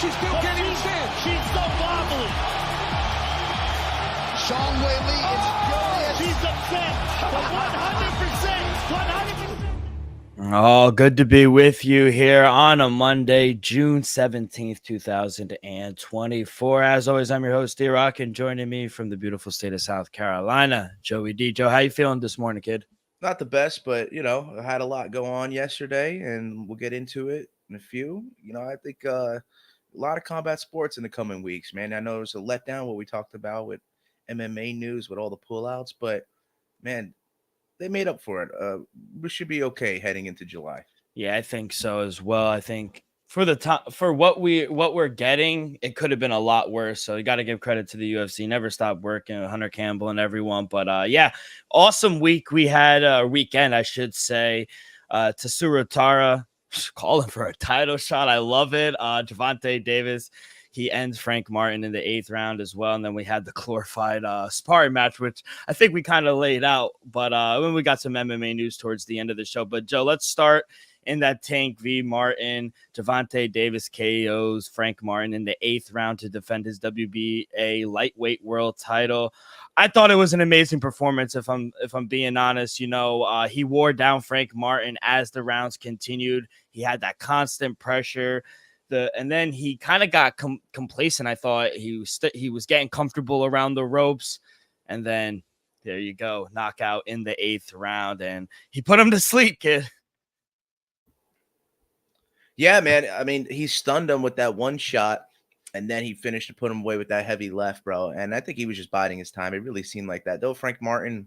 she still can't even stand. She's so wobbly. Zhang Weili is furious. She's upset. But 100%. Oh, good to be with you here on a Monday, June 17th, 2024. As always, I'm your host, D-Rock, and joining me from the beautiful state of South Carolina, Joey D. Joe, how you feeling this morning, kid? Not the best, but I had a lot go on yesterday, and we'll get into it in a few. I think a lot of combat sports in the coming weeks, man. I know it was a letdown what we talked about with MMA news with all the pullouts, but man, they made up for it. We should be okay heading into July. Yeah, I think so as well. I think for the top, for what we're getting, it could have been a lot worse. So you got to give credit to the UFC. Never stop working, Hunter Campbell and everyone. But yeah, awesome week we had. Weekend, I should say. Tatsuro Tara calling for a title shot. I love it. Gervonta Davis. He ends Frank Martin in the 8th round as well. And then we had the glorified sparring match, which I think we kind of laid out. But when we got some MMA news towards the end of the show. But, Joe, let's start in that Tank v. Martin. Gervonta Davis KOs Frank Martin in the 8th round to defend his WBA lightweight world title. I thought it was an amazing performance, if I'm being honest. He wore down Frank Martin as the rounds continued. He had that constant pressure. And then he kind of got complacent. I thought he was getting comfortable around the ropes, and then there you go, knockout in the 8th round, and he put him to sleep, kid. Yeah, man. I mean, he stunned him with that one shot, and then he finished to put him away with that heavy left, bro. And I think he was just biding his time. It really seemed like that. Though Frank Martin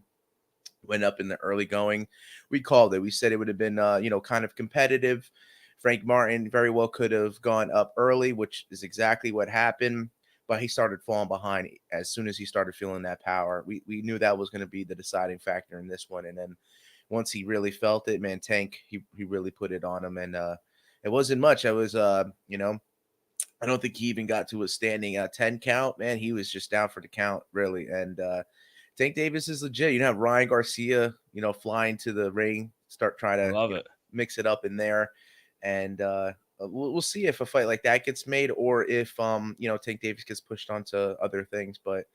went up in the early going, we called it. We said it would have been, kind of competitive. Frank Martin very well could have gone up early, which is exactly what happened, but he started falling behind as soon as he started feeling that power. We knew that was going to be the deciding factor in this one, and then once he really felt it, man, Tank, he really put it on him, and it wasn't much. I was, I don't think he even got to a standing 10 count, man. He was just down for the count, really, and Tank Davis is legit. You have Ryan Garcia, flying to the ring, start trying to mix it up in there. And we'll see if a fight like that gets made or if, Tank Davis gets pushed onto other things. But,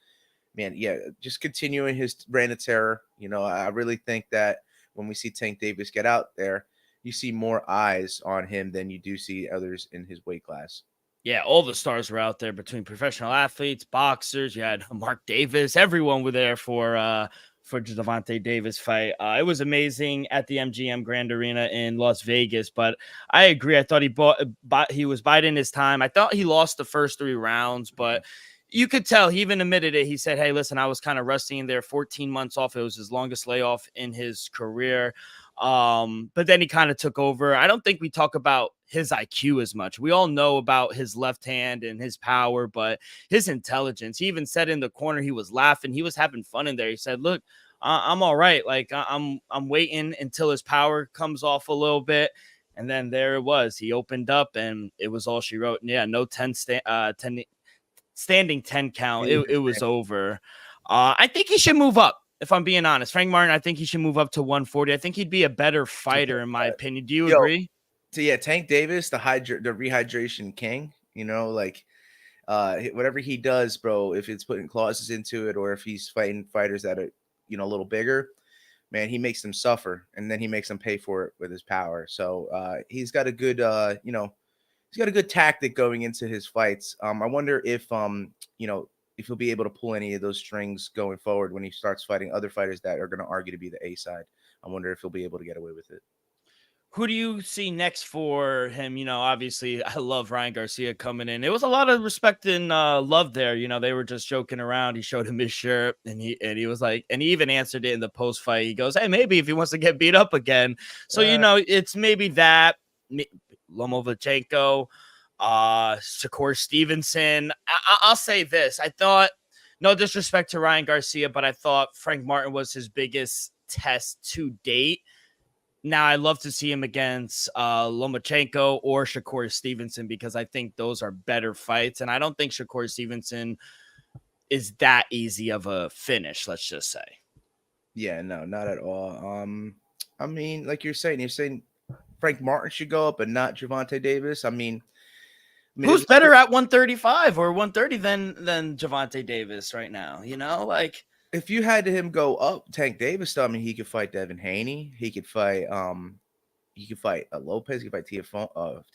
man, yeah, just continuing his reign of terror. I really think that when we see Tank Davis get out there, you see more eyes on him than you do see others in his weight class. Yeah, all the stars were out there between professional athletes, boxers. You had Mark Davis. Everyone were there for Gervonta Davis fight. It was amazing at the MGM Grand Arena in Las Vegas, but I agree. I thought he was biding his time. I thought he lost the first 3 rounds, but you could tell he even admitted it. He said, hey, listen, I was kind of rusty in there, 14 months off. It was his longest layoff in his career. But then he kind of took over. I don't think we talk about his IQ as much. We all know about his left hand and his power, but his intelligence. He even said in the corner, he was laughing. He was having fun in there. He said, look, I'm all right. Like I'm waiting until his power comes off a little bit. And then there it was. He opened up and it was all she wrote. And yeah, no 10 standing 10 count. It was over. I think he should move up. If I'm being honest, Frank Martin, I think he should move up to 140. I think he'd be a better fighter, in my opinion. Do you agree? So yeah, Tank Davis, the rehydration king. Whatever he does, bro. If it's putting clauses into it, or if he's fighting fighters that are a little bigger, man, he makes them suffer, and then he makes them pay for it with his power. So he's got a good, he's got a good tactic going into his fights. I wonder if if he'll be able to pull any of those strings going forward when he starts fighting other fighters that are going to argue to be the A side. I wonder if he'll be able to get away with it. Who do you see next for him? Obviously, I love Ryan Garcia coming in. It was a lot of respect and love there. They were just joking around. He showed him his shirt, and he was like, and he even answered it in the post fight. He goes, "Hey, maybe if he wants to get beat up again." So it's maybe that Lomachenko. Shakur Stevenson. I'll say this. I thought, no disrespect to Ryan Garcia, but I thought Frank Martin was his biggest test to date. Now, I'd love to see him against Lomachenko or Shakur Stevenson, because I think those are better fights. And I don't think Shakur Stevenson is that easy of a finish, let's just say. Yeah, no, not at all. I mean, like you're saying Frank Martin should go up and not Gervonta Davis. I mean, I mean, Who's better at 135 or 130 than Javante Davis right now? You know, like if you had him go up, Tank Davis, though, I mean, he could fight Devin Haney. He could fight Lopez. He could fight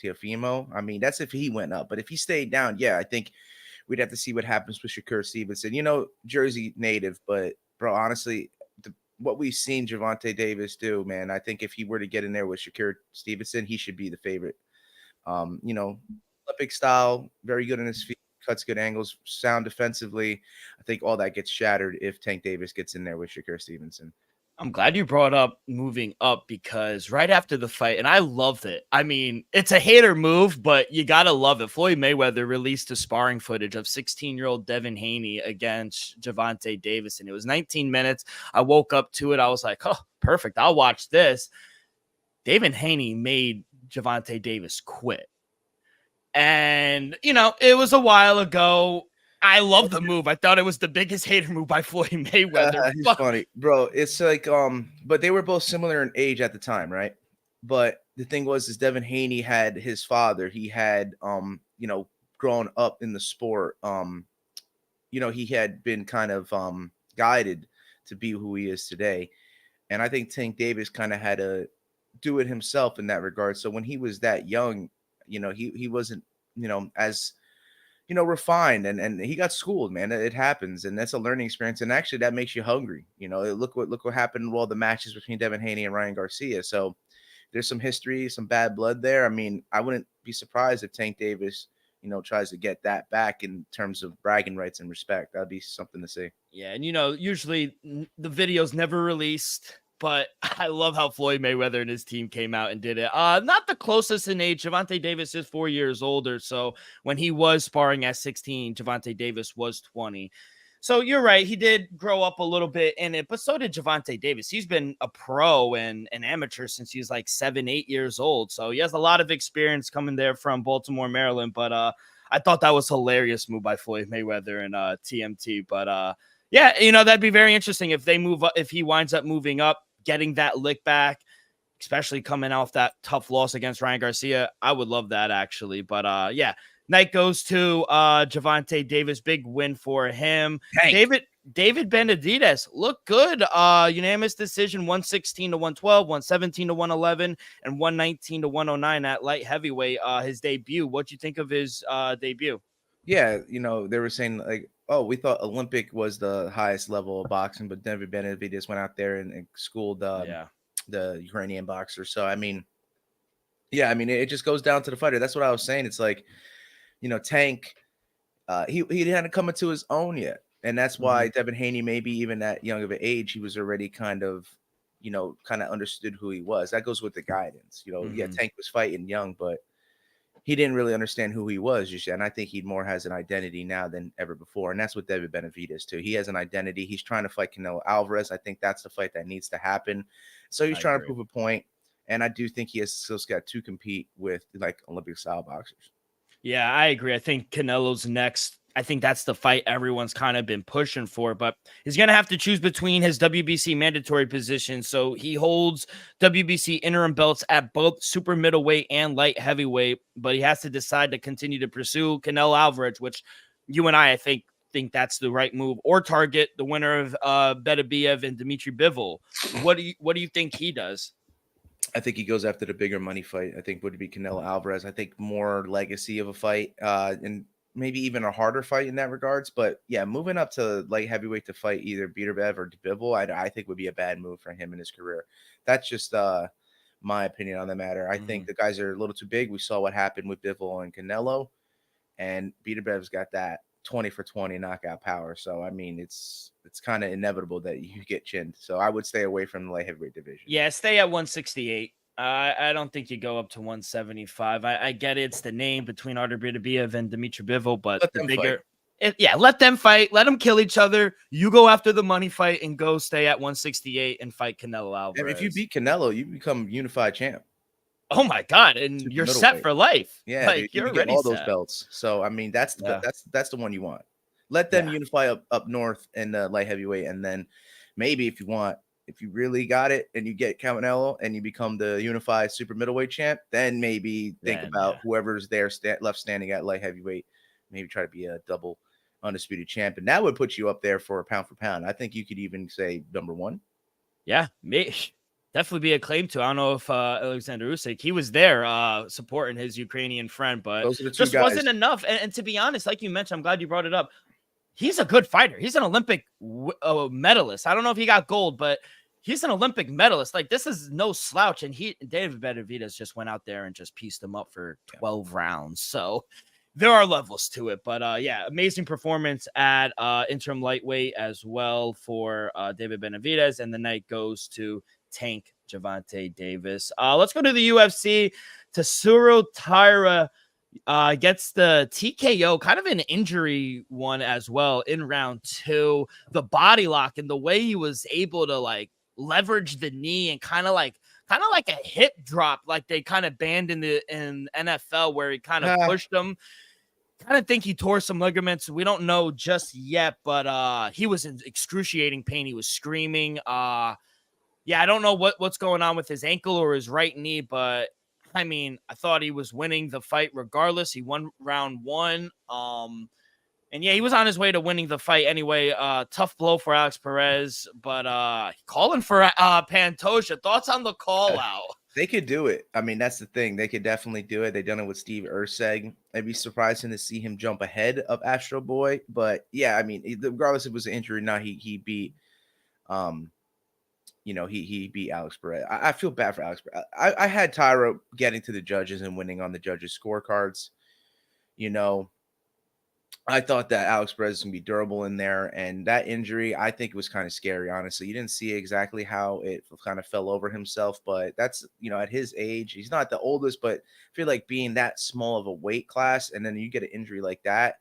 Teofimo. I mean, that's if he went up. But if he stayed down, yeah, I think we'd have to see what happens with Shakur Stevenson. You know, Jersey native, but bro, honestly, what we've seen Javante Davis do, man, I think if he were to get in there with Shakur Stevenson, he should be the favorite. You know, Olympic style, very good in his feet, cuts good angles, sound defensively. I think all that gets shattered if Tank Davis gets in there with Shakur Stevenson. I'm glad you brought up moving up because right after the fight, and I loved it. I mean, it's a hater move, but you got to love it. Floyd Mayweather released a sparring footage of 16-year-old Devin Haney against Javante Davis, and it was 19 minutes. I woke up to it. I was like, oh, perfect. I'll watch this. Devin Haney made Javante Davis quit. And, you know, it was a while ago. I love the move. I thought it was the biggest hater move by Floyd Mayweather. He's funny, bro. It's like, but they were both similar in age at the time, right? But the thing was, is Devin Haney had his father. He had, you know, grown up in the sport. You know, he had been kind of guided to be who he is today. And I think Tank Davis kind of had to do it himself in that regard. So when he was that young, you know, he wasn't, you know, as you know, refined and he got schooled, man. It happens, and that's a learning experience. And actually, that makes you hungry. You know, look what happened with all the matches between Devin Haney and Ryan Garcia. So there's some history, some bad blood there. I mean, I wouldn't be surprised if Tank Davis, you know, tries to get that back in terms of bragging rights and respect. That'd be something to see. Yeah, and you know, usually the video's never released. But I love how Floyd Mayweather and his team came out and did it. Not the closest in age. Javante Davis is 4 years older. So when he was sparring at 16, Javante Davis was 20. So you're right. He did grow up a little bit in it, but so did Javante Davis. He's been a pro and an amateur since he's like 7, 8 years old. So he has a lot of experience coming there from Baltimore, Maryland. But I thought that was a hilarious move by Floyd Mayweather and TMT. But yeah, you know, that'd be very interesting if they move up, if he winds up moving up, getting that lick back, especially coming off that tough loss against Ryan Garcia. I would love that actually. But yeah, night goes to Javante Davis. Big win for him. Tank. David Benavidez looked good. Unanimous decision, 116 to 112, 117 to 111, and 119 to 109 at light heavyweight. His debut. What'd you think of his debut? Yeah, you know, they were saying like, oh, we thought Olympic was the highest level of boxing, but David Benavidez went out there and schooled the Ukrainian boxer. So, I mean, yeah, I mean, it just goes down to the fighter. That's what I was saying. It's like, you know, Tank, he hadn't come into his own yet. And that's why Devin Haney, maybe even at young of an age, he was already kind of understood who he was. That goes with the guidance. You know, yeah, Tank was fighting young, but he didn't really understand who he was just yet. And I think he more has an identity now than ever before. And that's what David Benavidez too. He has an identity. He's trying to fight Canelo Alvarez. I think that's the fight that needs to happen. So he's trying to prove a point. And I do think he has still got to compete with like Olympic style boxers. Yeah, I agree. I think Canelo's next. I think that's the fight everyone's kind of been pushing for, but he's going to have to choose between his WBC mandatory positions. So he holds WBC interim belts at both super middleweight and light heavyweight, but he has to decide to continue to pursue Canelo Alvarez, which you and I think that's the right move, or target the winner of Beterbiev and Dimitri Bivol. What do you think he does? I think he goes after the bigger money fight. I think would be Canelo Alvarez. I think more legacy of a fight, and maybe even a harder fight in that regards. But yeah, moving up to light heavyweight to fight either Beterbiev or Bivol, I think would be a bad move for him in his career. That's just my opinion on the matter. I think the guys are a little too big. We saw what happened with Bivol and Canelo, and Beterbiev's got that 20 for 20 knockout power. So I mean, it's kind of inevitable that you get chinned. So I would stay away from the light heavyweight division. Yeah, stay at 168. I don't think you go up to 175. I get it's the name between Artur Beterbiev and Dimitri Bivol, but the bigger, let them fight. Let them kill each other. You go after the money fight and go stay at 168 and fight Canelo Alvarez. And if you beat Canelo, you become unified champ. Oh my God! And you're set for life. Yeah, like, you're already all set. those belts. So I mean, that's the one you want. Let them unify up north in the light heavyweight, and then maybe if you want, If you really got it and you get Canelo and you become the unified super middleweight champ, then maybe think about whoever's there left standing at light heavyweight. Maybe try to be a double undisputed champ, and that would put you up there for pound. I think you could even say number one. Yeah, definitely be a claim to. I don't know if Alexander Usyk, he was there supporting his Ukrainian friend, but Those are the two just guys. wasn't enough. And to be honest, like you mentioned, I'm glad you brought it up. He's a good fighter. He's an Olympic medalist. I don't know if he got gold, but he's an Olympic medalist. Like, this is no slouch. And David Benavidez just went out there and just pieced him up for 12 rounds. So there are levels to it. But yeah, amazing performance at interim lightweight as well for David Benavidez. And the night goes to Tank Gervonta Davis. Let's go to the UFC. Tatsuro Taira gets the TKO, kind of an injury one as well in round 2. The body lock and the way he was able to like leverage the knee and kind of like a hip drop, like they kind of banned in NFL, where he kind of pushed him. Kind of think he tore some ligaments. We don't know just yet, but he was in excruciating pain. He was screaming. Yeah, I don't know what's going on with his ankle or his right knee, but I mean, I thought he was winning the fight regardless. He won round 1. And yeah, he was on his way to winning the fight anyway. Tough blow for Alex Perez, but calling for Pantoja. Thoughts on the call out? They could do it. I mean, that's the thing. They could definitely do it. They've done it with Steve Erceg. It'd be surprising to see him jump ahead of Astro Boy. But yeah, I mean, regardless if it was an injury or not, he beat he beat Alex Perez. I feel bad for Alex Perez. I had Taira getting to the judges and winning on the judges' scorecards. I thought that Alex Perez was going to be durable in there. And that injury, I think it was kind of scary, honestly. You didn't see exactly how it kind of fell over himself. But that's, at his age, he's not the oldest, but I feel like being that small of a weight class and then you get an injury like that,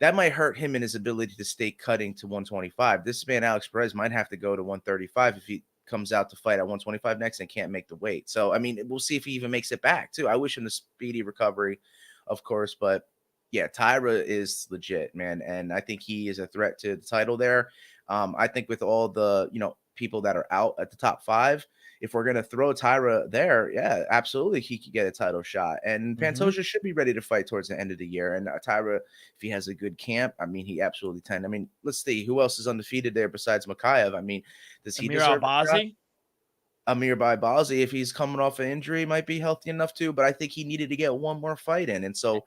that might hurt him in his ability to stay cutting to 125. This man, Alex Perez, might have to go to 135 if he comes out to fight at 125 next and can't make the weight. So, I mean, we'll see if he even makes it back, too. I wish him the speedy recovery, of course. But, yeah, Taira is legit, man. And I think he is a threat to the title there. I think with all the, people that are out at the top 5, if we're going to throw Taira there, yeah, absolutely, he could get a title shot. And Pantoja should be ready to fight towards the end of the year. And Taira, if he has a good camp, I mean, he absolutely can. I mean, let's see, who else is undefeated there besides Makayev? I mean, does he deserve Albazi? Amir Albazi, if he's coming off an injury, might be healthy enough too. But I think he needed to get one more fight in. And so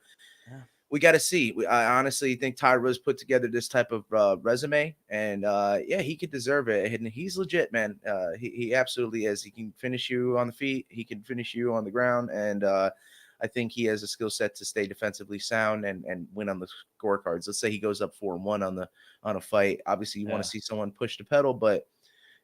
we got to see. I honestly think Taira's put together this type of resume, and yeah, he could deserve it. And he's legit, man. He absolutely is. He can finish you on the feet. He can finish you on the ground, and I think he has a skill set to stay defensively sound and win on the scorecards. Let's say he goes up 4-1 on a fight. Obviously, you want to see someone push the pedal, but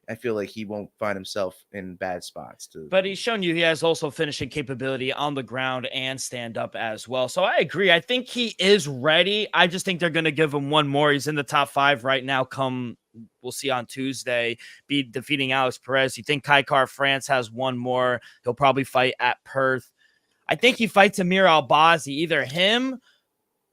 I feel like he won't find himself in bad spots. But he's shown you he has also finishing capability on the ground and stand up as well. So I agree. I think he is ready. I just think they're going to give him one more. He's in the top 5 right now. We'll see on Tuesday, be defeating Alex Perez. You think Kai Kara France has one more? He'll probably fight at Perth. I think he fights Amir Albazi, either him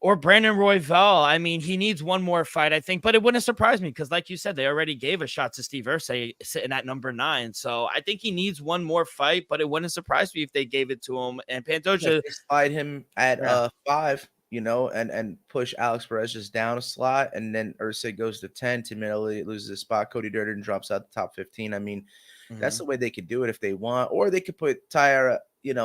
or Brandon Royval. I mean, he needs one more fight, I think, but it wouldn't surprise me because, like you said, they already gave a shot to Steve Erceg sitting at number 9. So I think he needs one more fight, but it wouldn't surprise me if they gave it to him. And Pantoja slide him at 5, and push Alex Perez just down a slot, and then Erceg goes to 10. Tim Elliott loses his spot. Cody Durden drops out the top 15. I mean, that's the way they could do it if they want, or they could put Taira,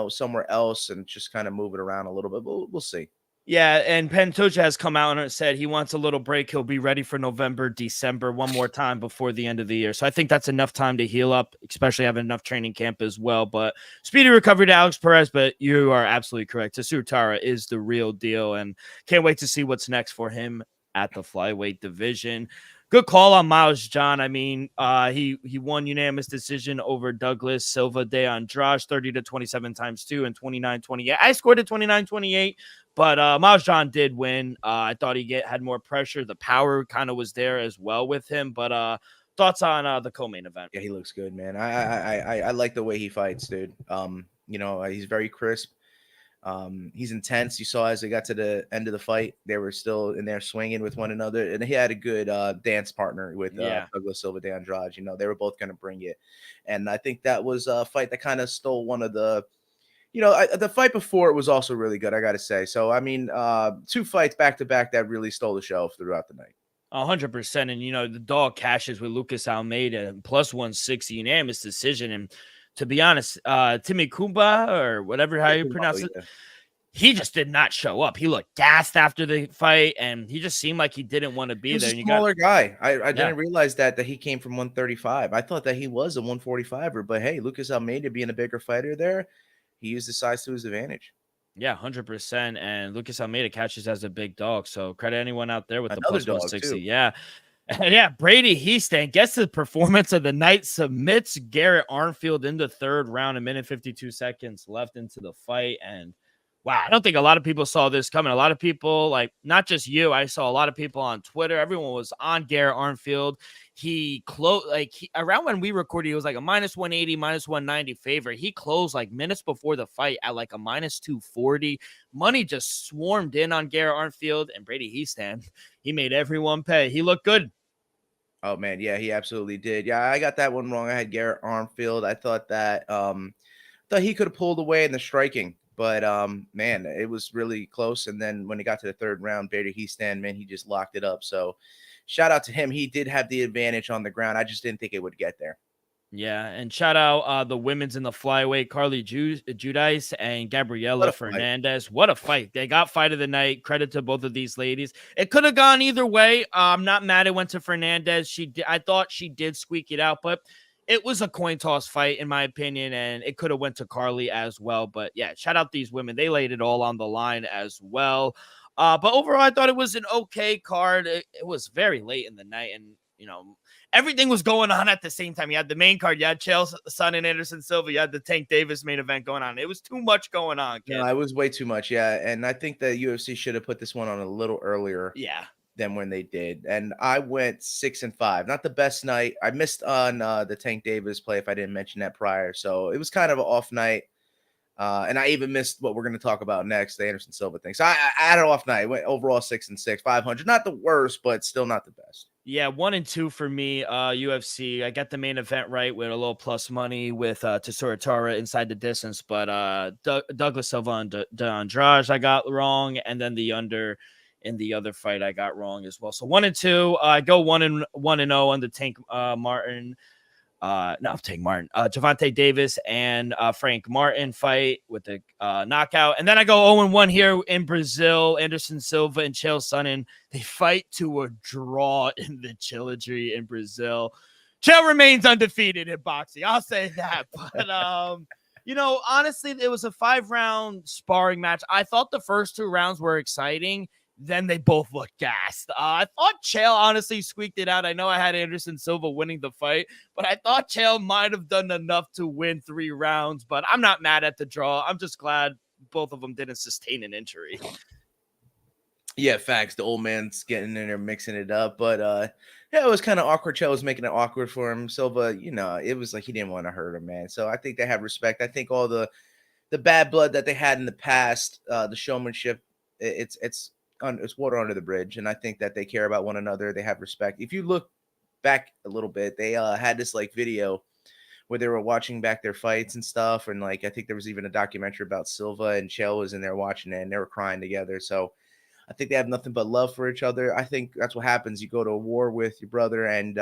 somewhere else and just kind of move it around a little bit. We'll see. Yeah, and Pantoja has come out and said he wants a little break. He'll be ready for November, December, one more time before the end of the year. So I think that's enough time to heal up, especially having enough training camp as well. But speedy recovery to Alex Perez, but you are absolutely correct. Tatsuro Taira is the real deal, and can't wait to see what's next for him at the flyweight division. Good call on Miles John. I mean, he won unanimous decision over Douglas Silva de Andrade, 30-27 times 2 and 29-28. I scored at 29-28, but Miles John did win. I thought he had more pressure. The power kind of was there as well with him. But thoughts on the co-main event? Yeah, he looks good, man. I like the way he fights, dude. He's very crisp. He's intense. You saw as they got to the end of the fight, they were still in there swinging with one another, and he had a good dance partner with Yeah. Douglas Silva de Andrade. You know, they were both going to bring it, and I think that was a fight that kind of stole one of the. The fight before it was also really good, I got to say. So, I mean, 2 fights back to back that really stole the show throughout the night. 100%. And, the dog cashes with Lucas Almeida plus 160 unanimous decision. And to be honest, Timmy Kumba or whatever, how you pronounce it, he just did not show up. He looked gassed after the fight, and he just seemed like he didn't want to be He's there. a smaller guy. I didn't realize that he came from 135. I thought that he was a 145er, but hey, Lucas Almeida being a bigger fighter there, he used the size to his advantage. Yeah, 100%. And Lucas Almeida catches as a big dog. So credit anyone out there with Another the plus dog 160. too. Yeah. And yeah, Brady Heastan gets the performance of the night, submits Garrett Armfield in the 3rd round, 1:52 seconds left into the fight. And wow, I don't think a lot of people saw this coming. A lot of people, like not just you, I saw a lot of people on Twitter. Everyone was on Garrett Armfield. He closed around when we recorded, he was like a -180, -190 favorite. He closed like minutes before the fight at like a -240. Money just swarmed in on Garrett Armfield, and Brady Heastan, he made everyone pay. He looked good. Oh man, yeah, he absolutely did. Yeah, I got that one wrong. I had Garrett Armfield. I thought that thought he could have pulled away in the striking. But man, it was really close. And then when he got to the 3rd round, Brady Heastan, man, he just locked it up. So shout out to him. He did have the advantage on the ground. I just didn't think it would get there. Yeah, and shout out the women's in the flyweight, Carly Judice and Gabriela Fernandez. What a fight. They got fight of the night. Credit to both of these ladies. It could have gone either way. I'm not mad it went to Fernandez. I thought she did squeak it out, but it was a coin toss fight, in my opinion, and it could have went to Carly as well. But yeah, shout out these women. They laid it all on the line as well. But overall, I thought it was an okay card. It was very late in the night, and everything was going on at the same time. You had the main card, you had Chael Sonnen and Anderson Silva, you had the Tank Davis main event going on. It was too much going on, kid. No, it was way too much, yeah. And I think the UFC should have put this one on a little earlier. Yeah. Than when they did. And I went 6-5. Not the best night. I missed on the Tank Davis play if I didn't mention that prior. So it was kind of an off night. And I even missed what we're going to talk about next, the Anderson Silva thing. So I had an off night. Went overall 6-6, 500. Not the worst, but still not the best. Yeah, 1-2 for me, UFC. I got the main event right with a little plus money with Tesoro Tara inside the distance, but Douglas Silva and De Andrade I got wrong, and then the under in the other fight I got wrong as well. So 1-2. I go 1-0 on the Tank Martin. Gervonta Davis and Frank Martin fight with the knockout. And then I go 0-1 here in Brazil. Anderson Silva and Chael Sonnen, they fight to a draw in the trilogy in Brazil. Chael remains undefeated in boxing. I'll say that. But, honestly, it was a 5-round sparring match. I thought the first 2 rounds were exciting. Then they both looked gassed. I thought Chael honestly squeaked it out. I know I had Anderson Silva winning the fight, but I thought Chael might have done enough to win 3 rounds. But I'm not mad at the draw. I'm just glad both of them didn't sustain an injury. Yeah, facts. The old man's getting in there, mixing it up. But it was kind of awkward. Chael was making it awkward for him. Silva, it was like he didn't want to hurt him, man. So I think they have respect. I think all the bad blood that they had in the past, the showmanship, it's water under the bridge, and I think that they care about one another. They have respect. If you look back a little bit, they had this video where they were watching back their fights and stuff, and I think there was even a documentary about Silva and Chael was in there watching it, and they were crying together. So I think they have nothing but love for each other. I think that's what happens. You go to a war with your brother, and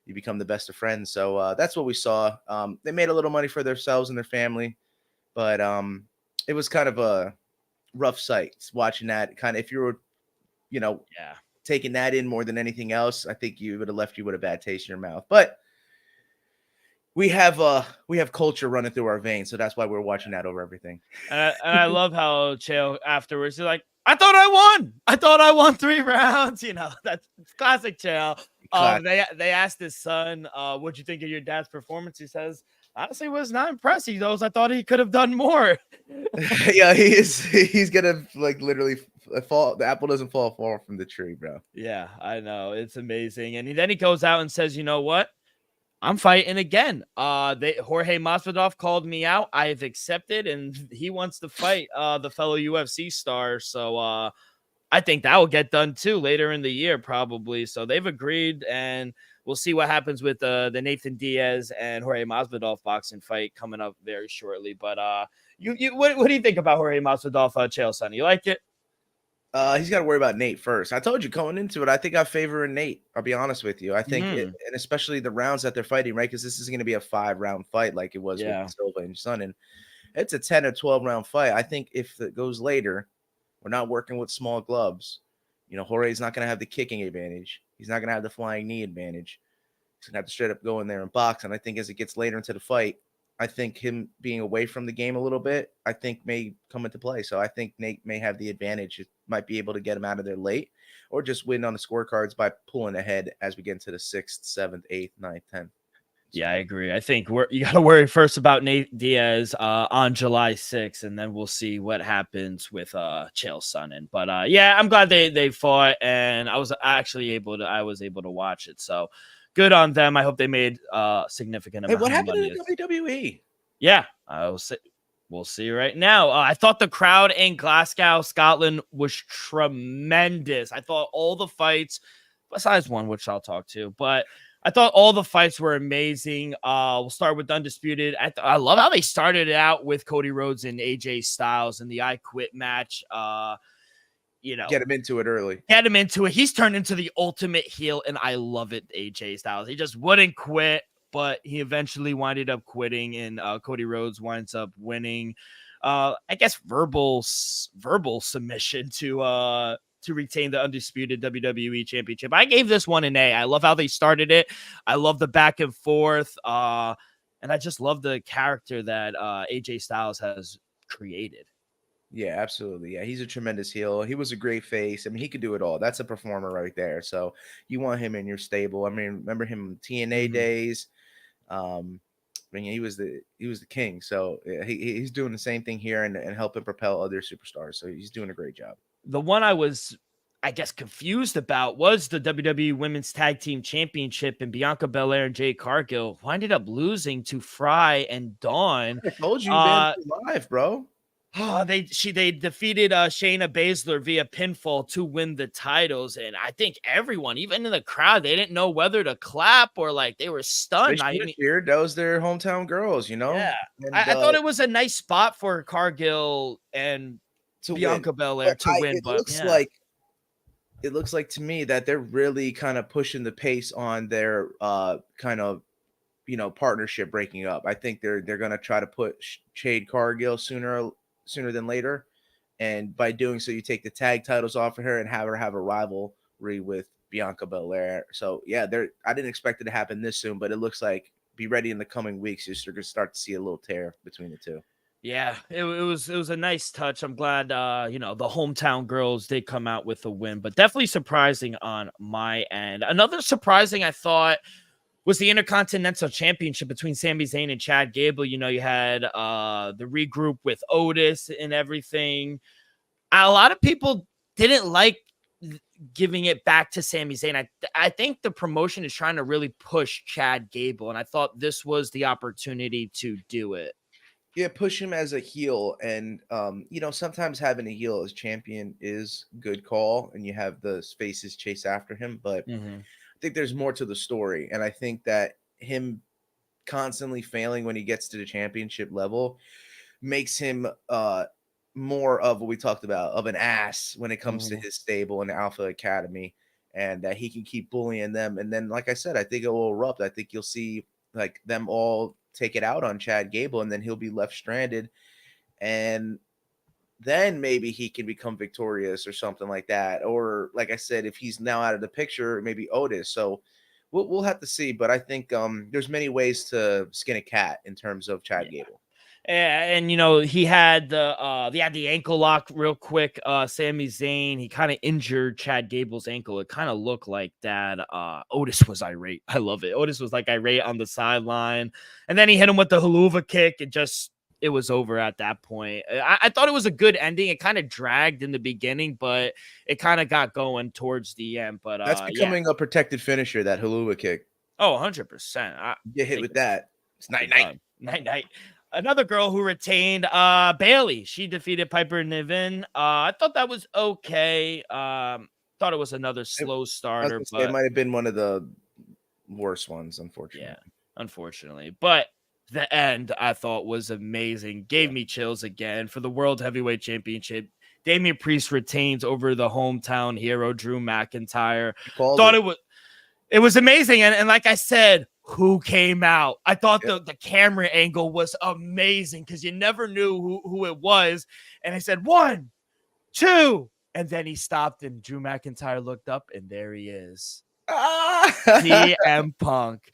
you become the best of friends. So that's what we saw. They made a little money for themselves and their family, but it was kind of a rough sight watching that. Kind of, if you were taking that in more than anything else, I think you would have left you with a bad taste in your mouth. But we have culture running through our veins, so that's why we're watching that over everything. And I love how Chael afterwards, he's like, I thought I won 3 rounds. That's classic Chael. They asked his son, what'd you think of your dad's performance? He says, honestly, was not impressed. He knows I thought he could have done more. Yeah, he is. He's gonna literally fall. The apple doesn't fall far from the tree, bro. Yeah, I know. It's amazing. And then he goes out and says, you know what? I'm fighting again. Jorge Masvidal called me out. I've accepted, and he wants to fight the fellow UFC star. So I think that will get done too later in the year, probably. So they've agreed, and we'll see what happens with the Nathan Diaz and Jorge Masvidal boxing fight coming up very shortly. But what do you think about Jorge Masvidal, Chael Sonnen? You like it? He's got to worry about Nate first. I told you going into it, I think I favor Nate. I'll be honest with you. I think, and especially the rounds that they're fighting, right? Because this is going to be a 5-round fight, like it was with Silva and Sonnen. It's a 10 or 12-round fight. I think if it goes later, we're not working with small gloves. Jorge's not going to have the kicking advantage. He's not going to have the flying knee advantage. He's going to have to straight up go in there and box. And I think as it gets later into the fight, I think him being away from the game a little bit, I think may come into play. So I think Nate may have the advantage. It might be able to get him out of there late or just win on the scorecards by pulling ahead as we get into the 6th, 7th, 8th, 9th, 10th. Yeah, I agree. I think you got to worry first about Nate Diaz on July 6th, and then we'll see what happens with Chael Sonnen. But yeah, I'm glad they fought, and I was able to watch it. So good on them. I hope they made significant amount. Hey, what of happened money. to the WWE? Yeah, we'll see right now. I thought the crowd in Glasgow, Scotland was tremendous. I thought all the fights, besides one, which I'll talk to, but I thought all the fights were amazing. We'll start with Undisputed. I love how they started it out with Cody Rhodes and AJ Styles in the I Quit match. Get him into it early. Get him into it. He's turned into the ultimate heel, and I love it, AJ Styles. He just wouldn't quit, but he eventually winded up quitting, and Cody Rhodes winds up winning. I guess verbal submission to retain the undisputed WWE championship. I gave this one an A. I love how they started it. I love the back and forth. And I just love the character that AJ Styles has created. Yeah, absolutely. Yeah, he's a tremendous heel. He was a great face. I mean, he could do it all. That's a performer right there. So you want him in your stable. I mean, remember him TNA days. I mean, he was the king. So he's doing the same thing here and helping propel other superstars. So he's doing a great job. The one I was, I guess, confused about was the WWE Women's Tag Team Championship, and Bianca Belair and Jade Cargill ended up losing to Fry and Dawn. I told you, man, live, bro. They defeated Shayna Baszler via pinfall to win the titles, and I think everyone, even in the crowd, they didn't know whether to clap or they were stunned. That was their hometown girls, Yeah, and I thought it was a nice spot for Cargill and Bianca Belair to win. It looks like to me that they're really kind of pushing the pace on their kind of partnership breaking up. I think they're going to try to put Jade Cargill sooner than later, and by doing so, you take the tag titles off of her and have her have a rivalry with Bianca Belair. So yeah, I didn't expect it to happen this soon, but it looks like be ready in the coming weeks. You're going to start to see a little tear between the two. Yeah, it was a nice touch. I'm glad the hometown girls did come out with a win, but definitely surprising on my end. Another surprising, I thought, was the Intercontinental Championship between Sami Zayn and Chad Gable. You had the regroup with Otis and everything. A lot of people didn't like giving it back to Sami Zayn. I think the promotion is trying to really push Chad Gable, and I thought this was the opportunity to do it. Yeah, push him as a heel, and sometimes having a heel as champion is good call, and you have the faces chase after him. But I think there's more to the story, and I think that him constantly failing when he gets to the championship level makes him more of what we talked about, of an ass when it comes to his stable and the Alpha Academy, and that he can keep bullying them. And then, like I said, I think it will erupt. I think you'll see them all take it out on Chad Gable, and then he'll be left stranded, and then maybe he can become victorious or something like that. Or like I said, if he's now out of the picture, maybe Otis. So we'll have to see. But I think there's many ways to skin a cat in terms of Chad Gable. And he had the ankle lock real quick. Sami Zayn, he kind of injured Chad Gable's ankle. It kind of looked like that. Otis was irate. I love it. Otis was irate on the sideline, and then he hit him with the haluva kick. It was over at that point. I thought it was a good ending. It kind of dragged in the beginning, but it kind of got going towards the end. But that's becoming a protected finisher, that haluva kick. Oh, 100%. Get hit with that. It's night. Night. Another girl who retained, Bailey. She defeated Piper Niven. I thought that was okay. Thought it was another slow starter, It but might have been one of the worst ones, unfortunately. yeah, unfortunately. But the end I thought was amazing. Gave me chills again for the World Heavyweight Championship. Damian Priest retains over the hometown hero Drew McIntyre. Thought it was amazing. And like I said, who came out? I thought the camera angle was amazing because you never knew who it was. And I said, 1, 2. And then he stopped and Drew McIntyre looked up and there he is. CM Punk.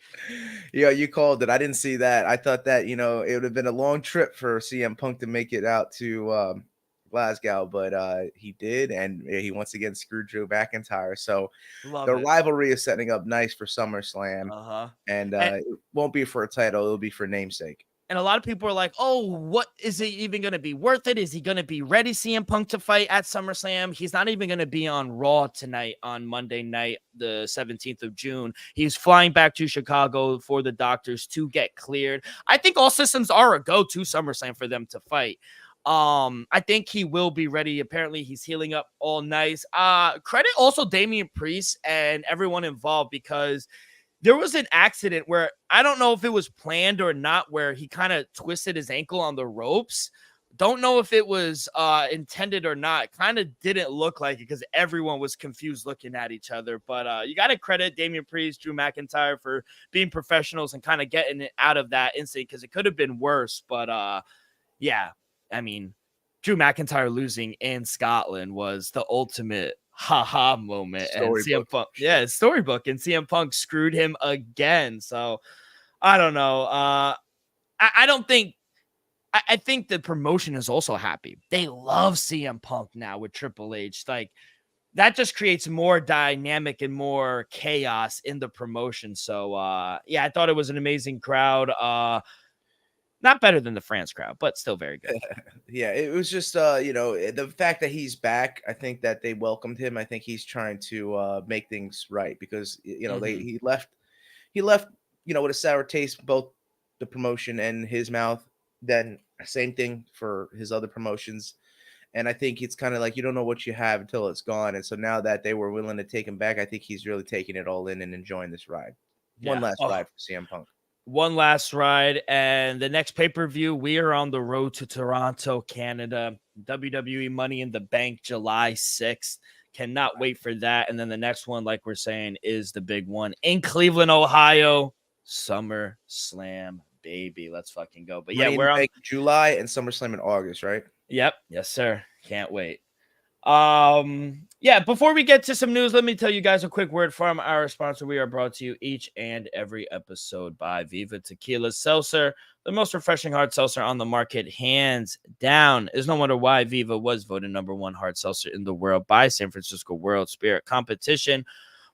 Yeah, you called it. I didn't see that. I thought that, it would have been a long trip for CM Punk to make it out to Glasgow, but he did, and he once again screwed Drew McIntyre. So rivalry is setting up nice for SummerSlam, and it won't be for a title; it'll be for namesake. And a lot of people are like, "Oh, what is it even going to be worth it? Is he going to be ready, CM Punk, to fight at SummerSlam? He's not even going to be on Raw tonight on Monday night, the 17th of June. He's flying back to Chicago for the doctors to get cleared. I think all systems are a go to SummerSlam for them to fight. I think he will be ready. Apparently, he's healing up all nice. Credit also Damian Priest and everyone involved because there was an accident where I don't know if it was planned or not, where he kind of twisted his ankle on the ropes. Don't know if it was intended or not. Kind of didn't look like it because everyone was confused looking at each other. But you got to credit Damian Priest, Drew McIntyre for being professionals and kind of getting it out of that incident because it could have been worse. But yeah, I mean, Drew McIntyre losing in Scotland was the ultimate haha moment. CM Punk, storybook, and CM Punk screwed him again. So I don't know. I don't think. I think the promotion is also happy. They love CM Punk now with Triple H. Like that just creates more dynamic and more chaos in the promotion. So yeah, I thought it was an amazing crowd. Not better than the France crowd, but still very good. Yeah, it was just, the fact that he's back, I think that they welcomed him. I think he's trying to make things right because, he left, with a sour taste, both the promotion and his mouth. Then same thing for his other promotions. And I think it's kind of like you don't know what you have until it's gone. And so now that they were willing to take him back, I think he's really taking it all in and enjoying this ride. One last ride for CM Punk. One last ride, and the next pay-per-view, we are on the road to Toronto, Canada. WWE Money in the Bank, July 6th. Cannot wait for that. And then the next one, like we're saying, is the big one in Cleveland, Ohio. SummerSlam, baby. Let's fucking go. But yeah, we're on July and SummerSlam in August, right? Yep. Yes, sir. Can't wait. Yeah, before we get to some news, let me tell you guys a quick word from our sponsor. We are brought to you each and every episode by Viva Tequila Seltzer, the most refreshing hard seltzer on the market, hands down. Is no wonder why Viva was voted #1 hard seltzer in the world by San Francisco World Spirit Competition.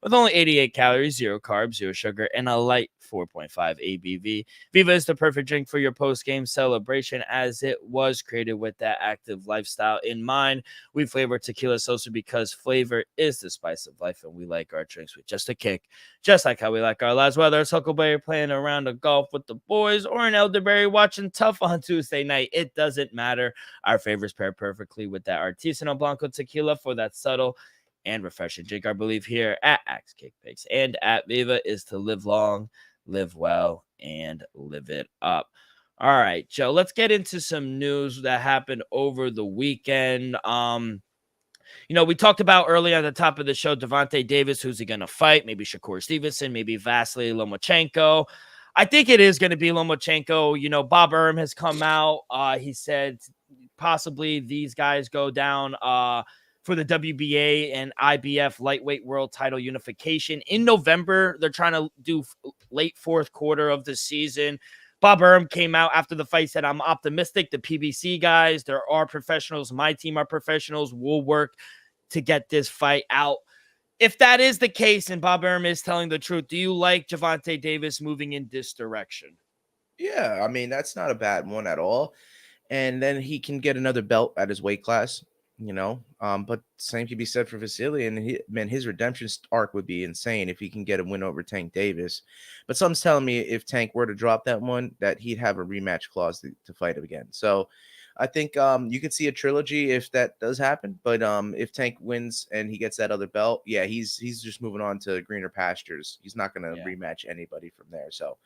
With only 88 calories, 0 carbs, 0 sugar, and a light 4.5 ABV. Viva is the perfect drink for your post-game celebration as it was created with that active lifestyle in mind. We flavor tequila seltzer because flavor is the spice of life, and we like our drinks with just a kick, just like how we like our lives, whether it's Huckleberry playing a round of golf with the boys or an elderberry watching Tough on Tuesday night. It doesn't matter. Our favorites pair perfectly with that Artisanal Blanco tequila for that subtle and refreshing drink. Our belief here at Axe Cake Bakes and at Viva is to live long, live well, and live it up. All right, Joe, let's get into some news that happened over the weekend. We talked about earlier at the top of the show, Devontae Davis, who's he going to fight? Maybe Shakur Stevenson, maybe Vasily Lomachenko. I think it is going to be Lomachenko. Bob Arum has come out. He said possibly these guys go down for the WBA and IBF lightweight world title unification in November. They're trying to do late fourth quarter of the season. Bob Arum came out after the fight, said, I'm optimistic. The PBC guys, there are professionals. My team are professionals. We'll work to get this fight out. If that is the case and Bob Arum is telling the truth, do you like Gervonta Davis moving in this direction? Yeah, I mean, that's not a bad one at all. And then he can get another belt at his weight class. But same could be said for Vasily, and his redemption arc would be insane if he can get a win over Tank Davis. But something's telling me if Tank were to drop that one, that he'd have a rematch clause to fight him again. So I think you could see a trilogy if that does happen. But if Tank wins and he gets that other belt, yeah, he's just moving on to greener pastures. He's not going to rematch anybody from there. So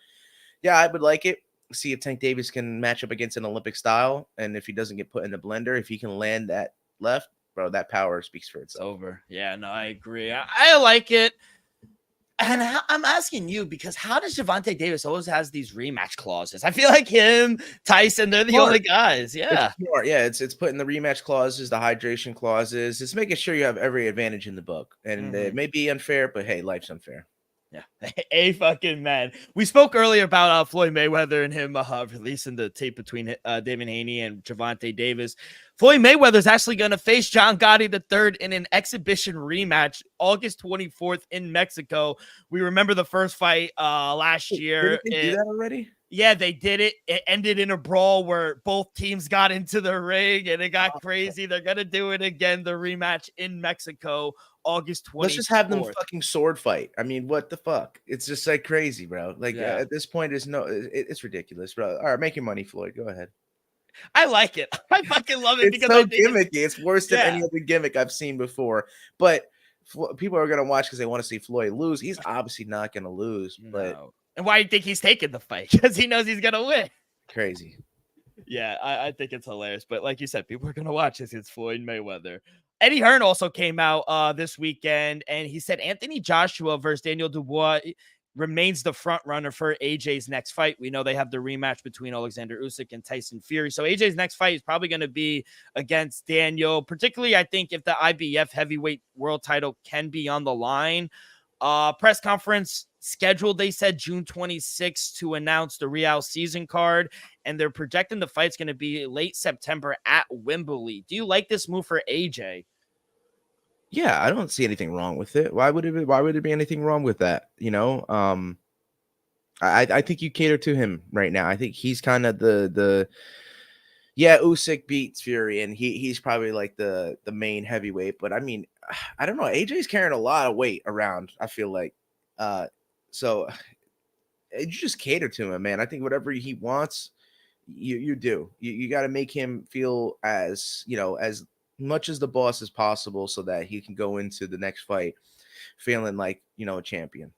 yeah, I would like it. See if Tank Davis can match up against an Olympic style, and if he doesn't get put in the blender, if he can land that left, bro, that power speaks for itself. It's over. Yeah, no, I agree. I like it. And I'm asking you because how does Gervonta Davis always has these rematch clauses? I feel like him, Tyson, they're the only guys. Yeah. It's putting the rematch clauses, the hydration clauses. It's making sure you have every advantage in the book. And it may be unfair, but hey, life's unfair. Yeah, a fucking man. We spoke earlier about Floyd Mayweather and him releasing the tape between David Haney and Gervonta Davis. Floyd Mayweather is actually going to face John Gotti III in an exhibition rematch August 24th in Mexico. We remember the first fight last year. Did they do that already? Yeah, they did it. It ended in a brawl where both teams got into the ring and it got crazy. They're going to do it again, the rematch in Mexico, August 24th. Let's just have them fucking sword fight. I mean, what the fuck? It's just like crazy, bro. Like at this point, it's ridiculous, bro. All right, make your money, Floyd. Go ahead. I like it. I fucking love it. It's because so gimmicky. It's worse than any other gimmick I've seen before. But people are going to watch because they want to see Floyd lose. He's obviously not going to lose, but... And why do you think he's taking the fight? Because he knows he's going to win. Crazy. Yeah, I think it's hilarious. But like you said, people are going to watch this. It's Floyd Mayweather. Eddie Hearn also came out this weekend, and he said Anthony Joshua versus Daniel Dubois remains the front runner for AJ's next fight. We know they have the rematch between Alexander Usyk and Tyson Fury. So AJ's next fight is probably going to be against Daniel, particularly I think if the IBF heavyweight world title can be on the line. Press conference scheduled, they said June 26th to announce the Real season card, and they're projecting the fight's going to be late September at Wembley. Do you like this move for AJ? Yeah, I don't see anything wrong with it. Why would there be anything wrong with that? I think you cater to him right now. I think he's kind of Usyk beats Fury, and he's probably like the main heavyweight. But I mean, I don't know. AJ's carrying a lot of weight around, I feel like. So you just cater to him, man. I think whatever he wants, you do. You got to make him feel as much as the boss as possible so that he can go into the next fight feeling like, a champion.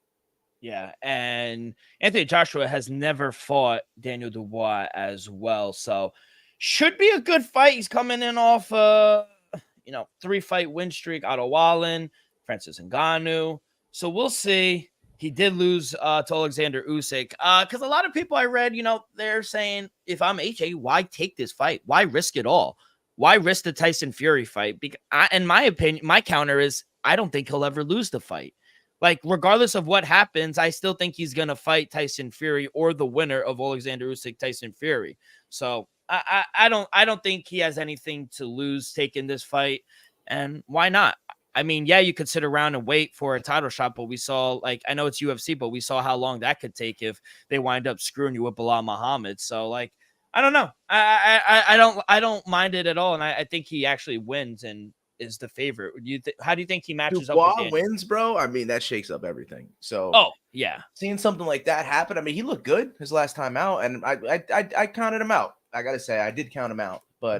Yeah, and Anthony Joshua has never fought Daniel Dubois as well, so should be a good fight. He's coming in off 3-fight win streak out of Wallen, Francis Ngannou. So we'll see. He did lose to Alexander Usyk because a lot of people I read, they're saying, if I'm AJ, why take this fight? Why risk it all? Why risk the Tyson Fury fight? Because in my opinion, my counter is I don't think he'll ever lose the fight. Like, regardless of what happens, I still think he's going to fight Tyson Fury or the winner of Alexander Usyk, Tyson Fury. So I don't think he has anything to lose taking this fight. And why not? I mean, yeah, you could sit around and wait for a title shot, but we saw, I know it's UFC, but we saw how long that could take if they wind up screwing you with Bilal Muhammad. So, I don't know. I don't mind it at all, and I think he actually wins and is the favorite. How do you think he matches up with Daniel? Wins, bro. I mean, that shakes up everything. So, yeah, seeing something like that happen. I mean, he looked good his last time out, and I counted him out. I gotta say, I did count him out, but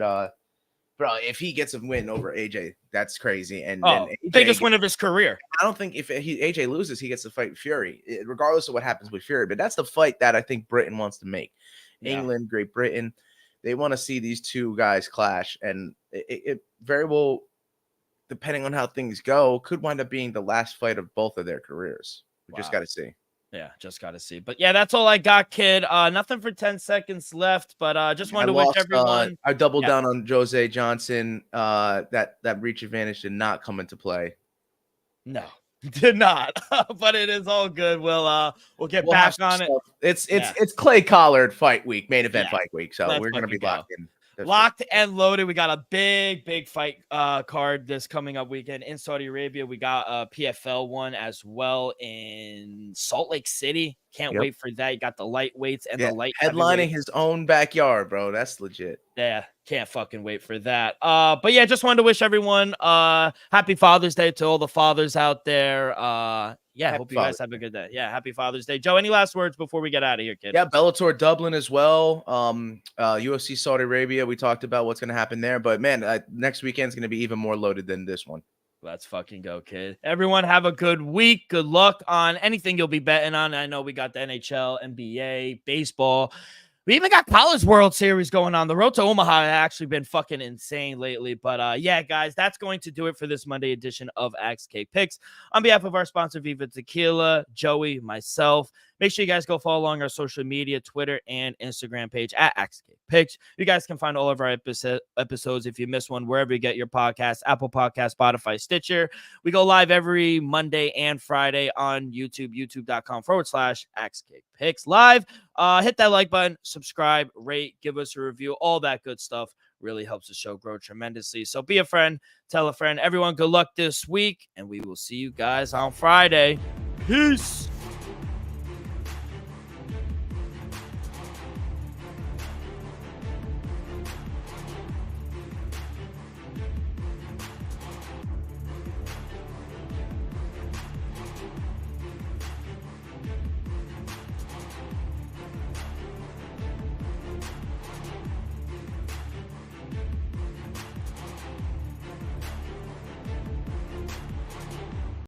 bro, if he gets a win over AJ, that's crazy. And then biggest win of his career. I don't think if AJ loses, he gets to fight Fury, regardless of what happens with Fury. But that's the fight that I think Britain wants to make. Yeah. England, Great Britain, they want to see these two guys clash, and it very well, depending on how things go, could wind up being the last fight of both of their careers. We just got to see. Yeah, just got to see. But yeah, that's all I got, kid. Nothing for 10 seconds left, but just wanted to wish everyone. I doubled down on Jose Johnson. That reach advantage did not come into play. No, did not. But it is all good. We'll get back on it. It's Clay Collard fight week, main event fight week. So we're gonna be locked in. Locked and loaded. We got a big fight card this coming up weekend in Saudi Arabia. We got a PFL one as well in Salt Lake City. Can't wait for that. You got the lightweights and the light headlining his own backyard, bro. That's legit. Yeah, can't fucking wait for that. But yeah, just wanted to wish everyone happy Father's Day to all the fathers out there. Yeah, hope you guys have a good day. Yeah, happy Father's Day. Joe, any last words before we get out of here, kid? Yeah, Bellator Dublin as well. UFC Saudi Arabia. We talked about what's going to happen there, but man, next weekend's going to be even more loaded than this one. Let's fucking go, kid. Everyone have a good week. Good luck on anything you'll be betting on. I know we got the NHL, NBA, baseball. We even got College World Series going on. The road to Omaha has actually been fucking insane lately. But yeah, guys, that's going to do it for this Monday edition of Axe Cake Picks. On behalf of our sponsor, Viva Tequila, Joey, myself, make sure you guys go follow along our social media, Twitter and Instagram page at Axe Cake Picks. You guys can find all of our episodes if you miss one, wherever you get your podcasts, Apple Podcasts, Spotify, Stitcher. We go live every Monday and Friday on YouTube, youtube.com/Axe Cake Picks live. Hit that like button, subscribe, rate, give us a review, all that good stuff. Really helps the show grow tremendously. So be a friend, tell a friend. Everyone, good luck this week, and we will see you guys on Friday. Peace.